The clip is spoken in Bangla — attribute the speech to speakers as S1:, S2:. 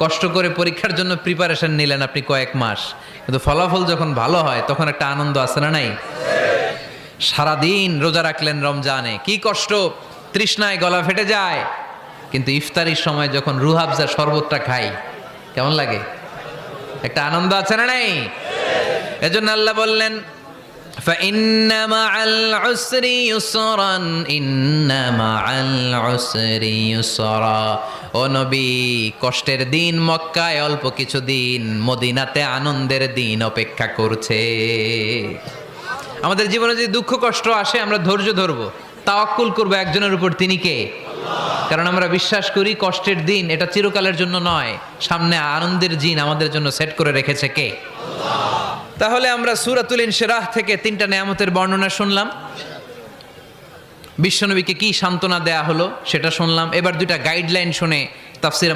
S1: কষ্ট করে পরীক্ষার জন্য প্রিপারেশন নিলেন আপনি কয়েক মাস, কিন্তু ফলাফল যখন ভালো হয় তখন একটা আনন্দ আছে না নাই? সারাদিন রোজা রাখলেন রমজানে, কি কষ্ট, তৃষ্ণায় গলা ফেটে যায়, কিন্তু ইফতারির সময় যখন রুহ আফজা শরবতটা খাই কেমন লাগে? একটা আনন্দ আছে না নাই? এজন্য আল্লাহ বললেন فإن مع العسر يسرا إن مع العسر يسرا। ও নবী, কষ্টের দিন মক্কায় অল্প কিছু দিন, মদিনাতে আনন্দের দিন অপেক্ষা করছে। আমাদের জীবনে যদি দুঃখ কষ্ট আসে আমরা ধৈর্য ধরবো, তাওয়াক্কুল করবো একজনের উপর, তিনি কে? কারণ আমরা বিশ্বাস করি কষ্টের দিন এটা চিরকালের জন্য নয়, সামনে আনন্দের দিন আমাদের জন্য সেট করে রেখেছে কে? তাহলে আমরা সূরাতুল ইনশিরাহ থেকে 3টা নেয়ামতের বর্ণনা শুনলাম, বিশ্বনবীকে কি সান্ত্বনা দেয়া হলো সেটা শুনলাম। এবার 2টা গাইডলাইন শুনে তাফসীর আমরা